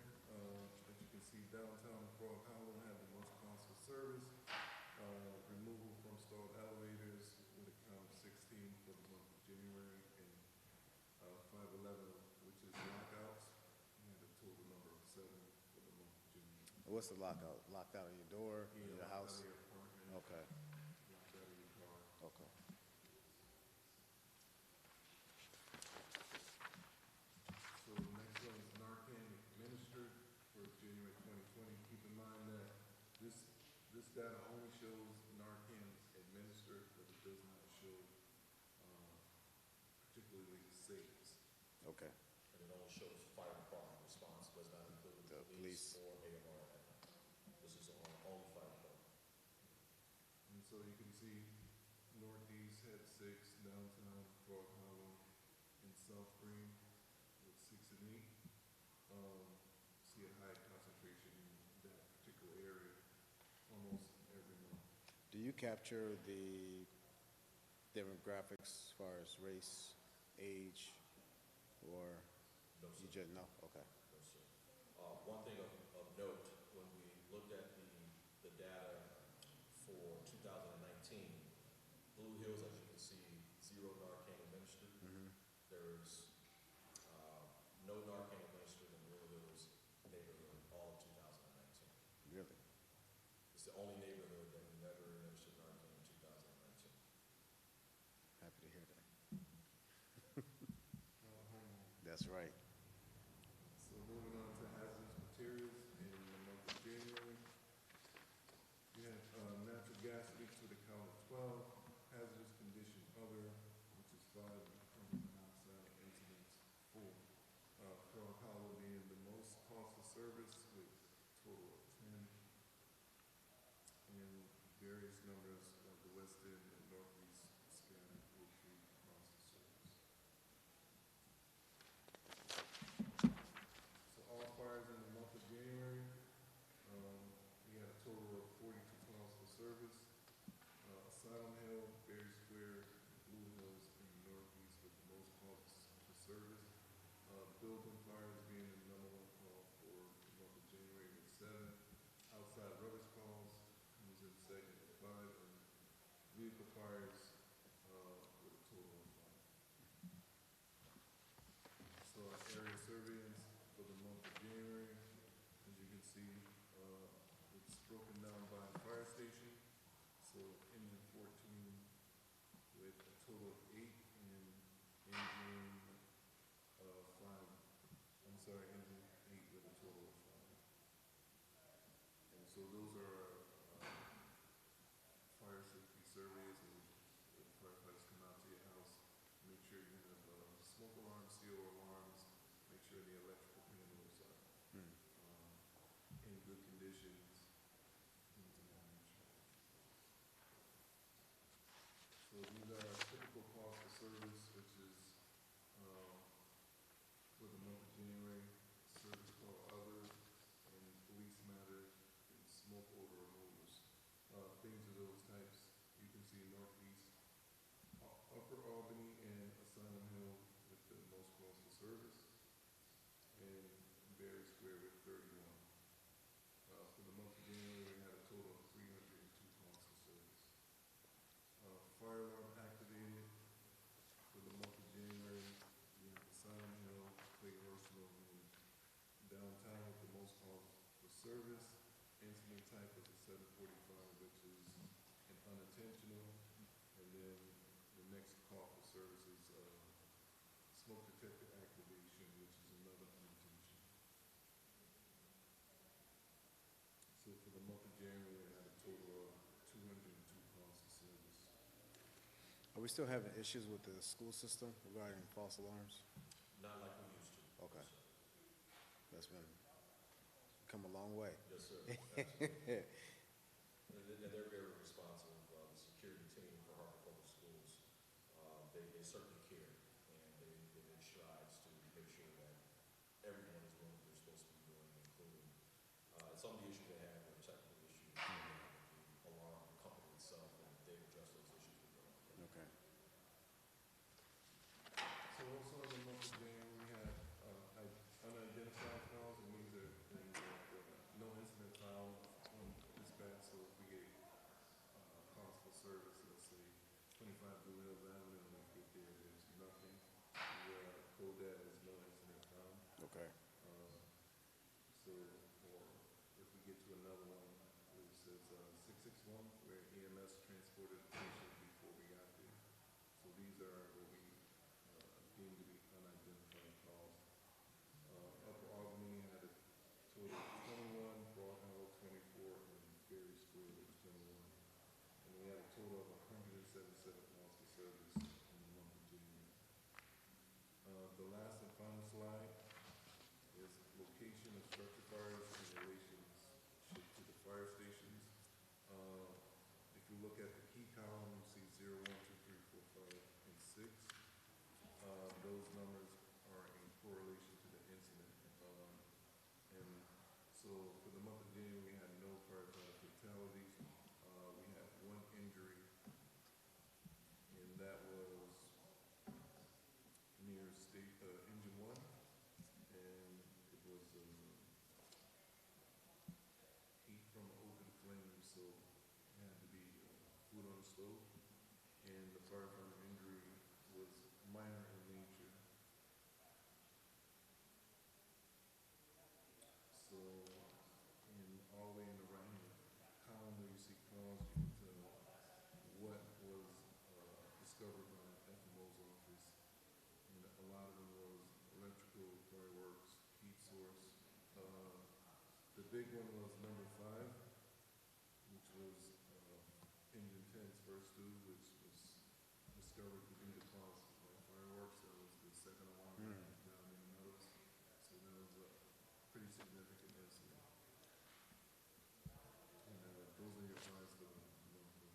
as you can see, downtown Frog Hollow had the most calls for service. Removal from stalled elevators with a count of 16 for the month of January, and 511, which is lockouts, we had a total number of 7 for the month of January. What's the lockout? Locked out of your door, in your Locked house? out of your apartment, Okay. locked out of your car. Okay. So the next one is Narcan administered for January 2020. Keep in mind that this data only shows Narcan administered, but it does not show particularly sales. Okay. And it only shows fire department response, does not include The police police. or AMR. This is on only fire department. And so you can see Northeast had 6, downtown Frog Hollow, and South Green with 6 and 8. See a high concentration in that particular area almost every month. Do you capture the demographics as far as race, age, or No, you sir. just know? Okay. No, sir. One thing of note, when we looked at the data for 2019, Blue Hills, as you can see, 0 Narcan administered. There's no Narcan administered in Blue Hills neighborhood all of 2019. Really? It's the only neighborhood that we never administered Narcan in 2019. Happy to hear that. Homeowners. That's right. So moving on to hazardous materials in the month of January. We had natural gas leaks with a count of 12, hazardous condition other, which is 5, and carbon monoxide incidents 4. Frog Hollow being the most cost of service with a total of 10, and various numbers of the West End and Northeast scattered with 3 cost of service. So all fires in the month of January, we had a total of 42 calls for service. Asylum Hill, Berry Square, Blue Hills, and Northeast with the most calls for service. Building fires being the number 1 call for the month of January with 7. Outside rubbish calls comes in second with 5, and vehicle fires with a total of 5. So our area surveillance for the month of January, as you can see, it's broken down by fire station. So engine 14 So those are fire safety surveys, and the firefighters come out to your house, make sure you have smoke alarms, CO alarms, make sure the electrical panels are in good conditions, things of that nature. So these are typical cost of service, which is for the month of January, service call other, and police matters, and smoke odor removals. Things of those types, you can see Northeast, Upper Albany, and Asylum Hill with the most calls for service, and Berry Square with 31. For the month of January, we had a total of 302 calls for service. Fire alarm activated for the month of January, we have Asylum Hill, Clay Arsenal, and downtown with the most calls for service. Incident type was a 745, which is an unintentional, and then the next call for service is smoke detector activation, which is another unintentional. So for the month of January, I had a total of 202 calls for service. Are we still having issues with the school system regarding false alarms? Not like we used to. Okay. That's been, come a long way. Yes, sir. Absolutely. And they're very responsive. The security team for Hartford Public Schools, they certainly care, and they make strides to make sure that everyone is doing what they're supposed to be doing, including some of the issues they have are technical issues, the alarm company itself, and they've addressed those issues with them. Okay. So also in the month of January, we had unidentified calls, and these are things that no incident found on dispatch. So if we get calls for service, let's say 25 Blue Hills Avenue, and we get there, there's nothing. The code data is no incident found. Okay. So, or if we get to another one, it says 661, where EMS transported a patient before we got there. So these are what we deem to be unidentified calls. Upper Albany had a total of 21, Broad Hollow 24, and Berry Square was 21. And we had a total of 177 calls for service in the month of January. The last and final slide is location of structure fires in relationship to the fire stations. If you look at the key column, you see 0, 1, 2, 3, 4, 5, and 6. Those numbers are in correlation to the incident. And so for the month of January, we had no firefighter fatalities. We had one injury, and that was near state engine 1, and it was heat from open flame, so it had to be food on the stove, and the firefighter injury was minor in nature. So, all the way in the right-hand column where you see calls, you can tell what was discovered by FMO's office. And a lot of them was electrical, fireworks, heat source. The big one was number 5, which was engine 10's first tube, which was discovered to be the cause of fireworks. That was the second alarm down in the nose. So that was a pretty significant incident. And those are your files for the month of January.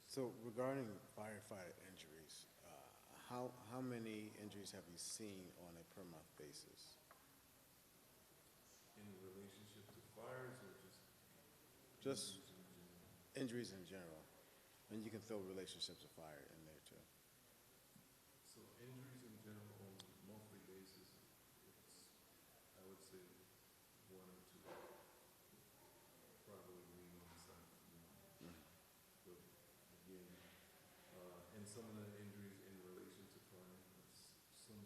So regarding firefighter injuries, how many injuries have you seen on a per month basis? In relationship to fires or Just injuries injuries in in general? general. And you can throw relationships of fire in there too. So injuries in general on a monthly basis, it's, I would say, 1 or 2. Probably lean on the side of one. But again, and some of the injuries in relation to fire, some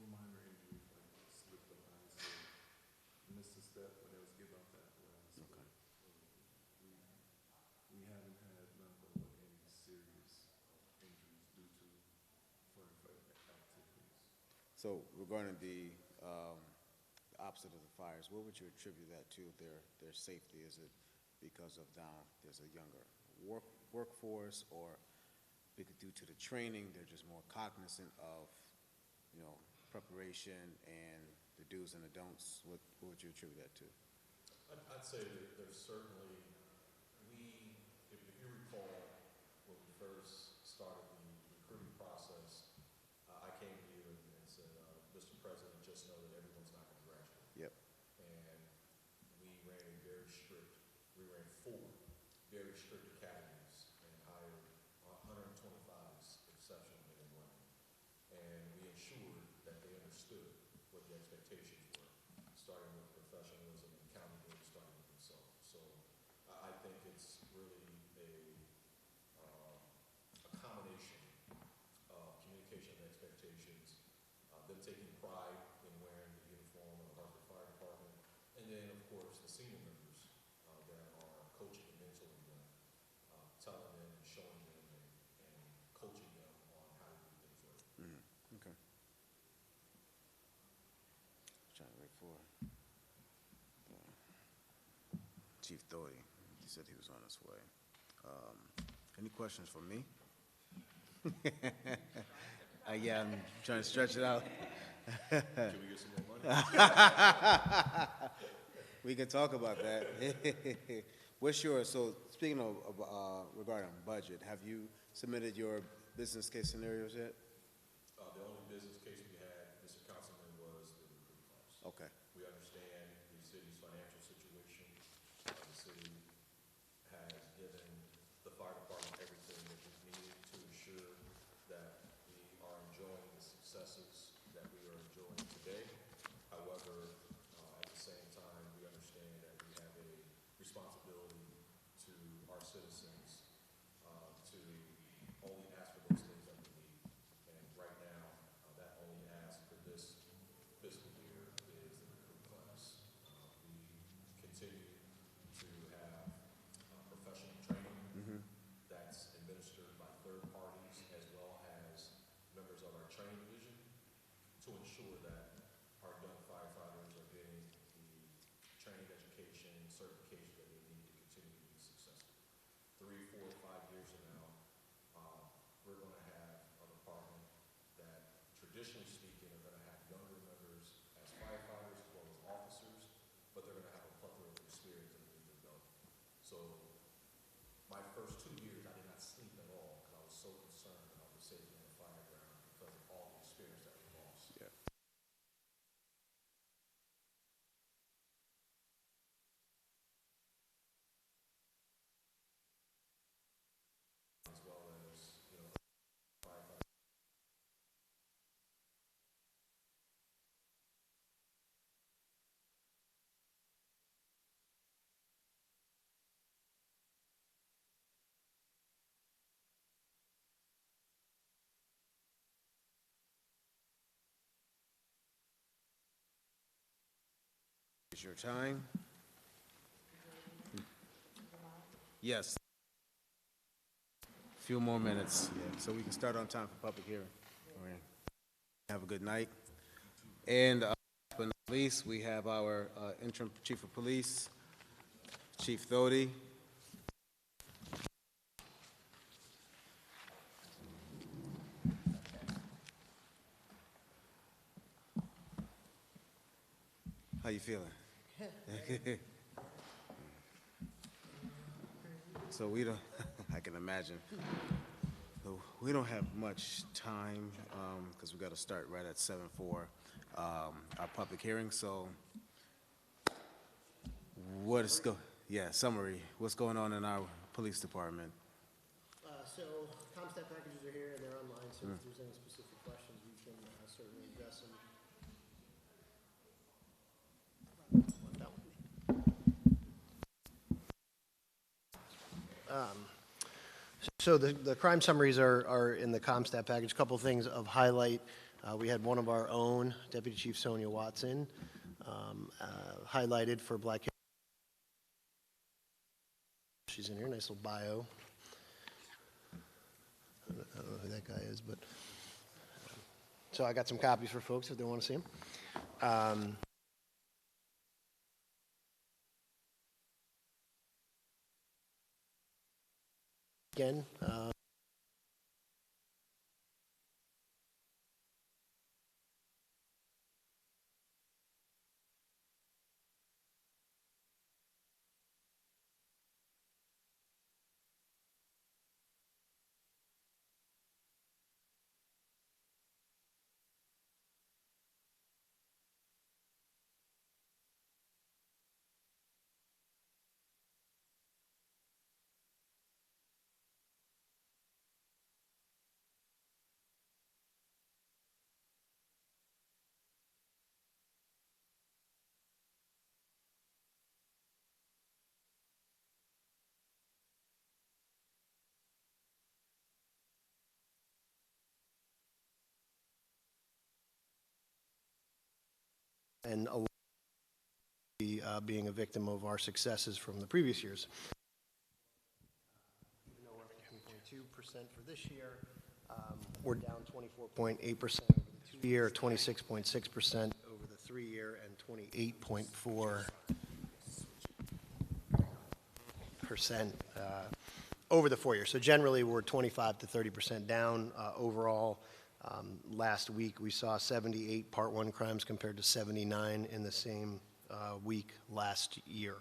minor injuries like slipped of ice or missed a step when it was giving out that blast. Okay. We haven't had any serious injuries due to firefighting activities. So regarding the opposite of the fires, what would you attribute that to, their safety? Is it because of now there's a younger workforce, or due to the training, they're just more cognizant of, preparation and the do's and the don'ts? What would you attribute that to? I'd say that there's certainly, if you recall, when we first started the recruiting process, I came to you and said, Mr. President, just know that everyone's not going to graduate. Yep. And we ran 4 very strict academies and hired 125 exceptional men and women. And we ensured that they understood what the expectations were, starting with professionalism and accountability, starting with themselves. So I think it's really a combination of communication and expectations, them taking pride in wearing the uniform of the Hartford Fire Department, and then, of course, the senior members that are coaching and mentoring them, telling them and showing them and coaching them on how to do things right. Okay. Trying to wait for Chief Doty. He said he was on his way. Any questions for me? Yeah, I'm trying to stretch it out. Can we get some more money? We can talk about that. What's your, so speaking of regarding budget, have you submitted your business case scenarios yet? The only business case we had, Mr. Councilman, was the recruit costs. Okay. We understand the city's financial situation. The city has given the fire department everything that is needed to ensure that we are enjoying the successes that we are enjoying today. However, at the same time, we understand that we have a responsibility to our citizens to only ask for those things that we need. And right now, that only ask for this fiscal year is the recruit class. We continue to have professional training that's administered by third parties as well as members of our training division to ensure that our young firefighters are getting the training, education, certification that they need to continue to be successful. 3, 4, 5 years from now, we're going to have a department that, traditionally speaking, are going to have younger members as firefighters as well as officers, but they're going to have a plethora of experience underneath their belt. So my first 2 years, I did not sleep at all because I was so concerned about the safety on the fire ground because of all the experience that we lost. Yeah. As well as, firefighters. Is your time? Yes. Few more minutes, so we can start on time for public hearing. All right. Have a good night. And last but not least, we have our interim chief of police, Chief Doty. How you feeling? So we don't, I can imagine. So we don't have much time because we got to start right at 7 for our public hearing. So summary. What's going on in our police department? So ComStat packages are here and they're online, so if there's any specific questions, we can certainly address them. So the crime summaries are in the ComStat package. A couple things of highlight. We had one of our own, Deputy Chief Sonia Watson, highlighted for Black. She's in here, nice little bio. I don't know who that guy is, but. So I got some copies for folks if they want to see them. again. And a lot being a victim of our successes from the previous years. Even though we're at 10.2% for this year, we're down 24.8% over the 2-year, 26.6% over the 3-year, and 28.4% over the 4-year. So generally, we're 25 to 30% down overall. Last week, we saw 78 Part 1 crimes compared to 79 in the same week last year.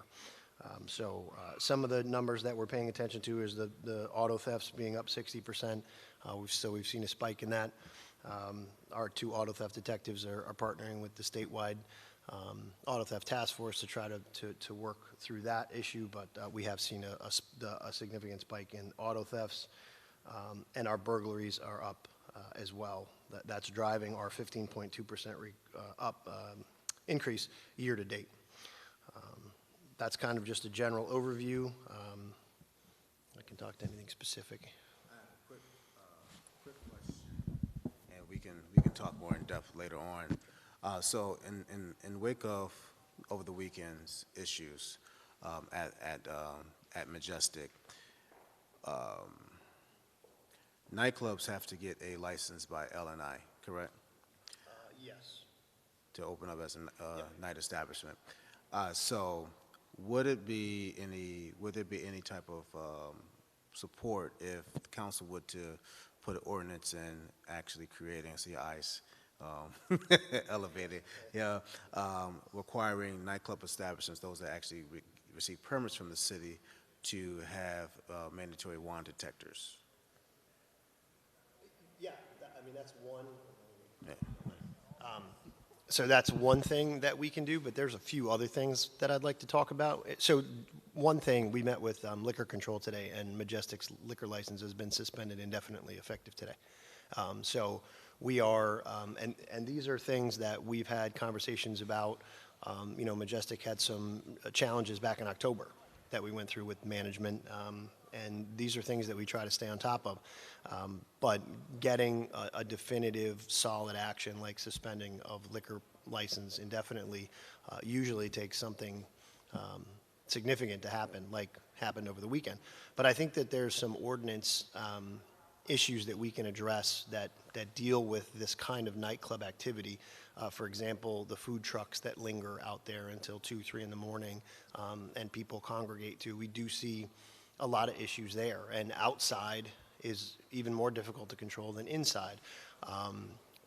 So some of the numbers that we're paying attention to is the auto thefts being up 60%. We've seen a spike in that. Our 2 auto theft detectives are partnering with the statewide auto theft task force to try to work through that issue, but we have seen a significant spike in auto thefts, and our burglaries are up as well. That's driving our 15.2% up increase year to date. That's kind of just a general overview. I can talk to anything specific. I have a quick question, and we can talk more in depth later on. So in wake of over the weekend's issues at Majestic, nightclubs have to get a license by LNI, correct? Yes. To open up as a night establishment. So would there be any type of support if the council would to put an ordinance in actually creating, see ICE elevated, requiring nightclub establishments, those that actually receive permits from the city, to have mandatory wand detectors? Yeah, I mean, that's one. Yeah. So that's one thing that we can do, but there's a few other things that I'd like to talk about. So one thing, we met with Liquor Control today, and Majestic's liquor license has been suspended indefinitely effective today. So we are, and these are things that we've had conversations about. Majestic had some challenges back in October that we went through with management, and these are things that we try to stay on top of. But getting a definitive, solid action like suspending of liquor license indefinitely usually takes something significant to happen, like happened over the weekend. But I think that there's some ordinance issues that we can address that deal with this kind of nightclub activity. For example, the food trucks that linger out there until 2, 3 in the morning, and people congregate to. We do see a lot of issues there, and outside is even more difficult to control than inside.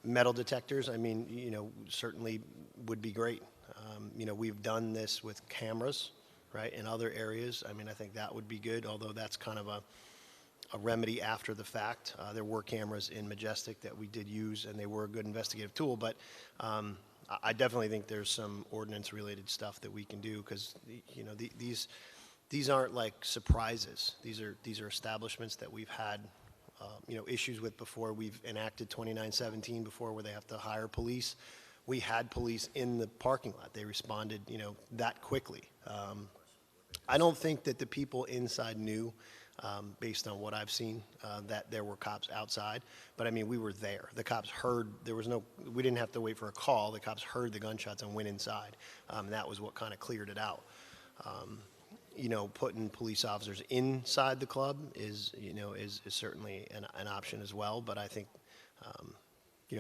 Metal detectors, I mean, certainly would be great. We've done this with cameras, right, in other areas. I mean, I think that would be good, although that's kind of a remedy after the fact. There were cameras in Majestic that we did use, and they were a good investigative tool, but I definitely think there's some ordinance-related stuff that we can do, because, these aren't like surprises. These are establishments that we've had, issues with before. We've enacted 2917 before, where they have to hire police. We had police in the parking lot. They responded, that quickly. I don't think that the people inside knew, based on what I've seen, that there were cops outside. But I mean, we were there. The cops heard. We didn't have to wait for a call. The cops heard the gunshots and went inside. And that was what kind of cleared it out. Putting police officers inside the club is certainly an option as well. But I think,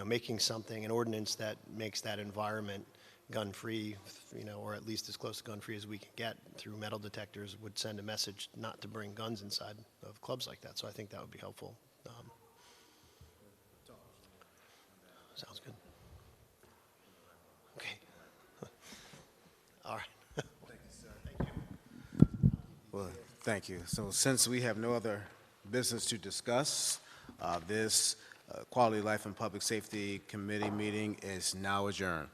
making something, an ordinance that makes that environment gun-free, or at least as close to gun-free as we can get through metal detectors would send a message not to bring guns inside of clubs like that. So I think that would be helpful. Sounds good. Okay. All right. Well, thank you. So since we have no other business to discuss, this Quality Life and Public Safety Committee meeting is now adjourned.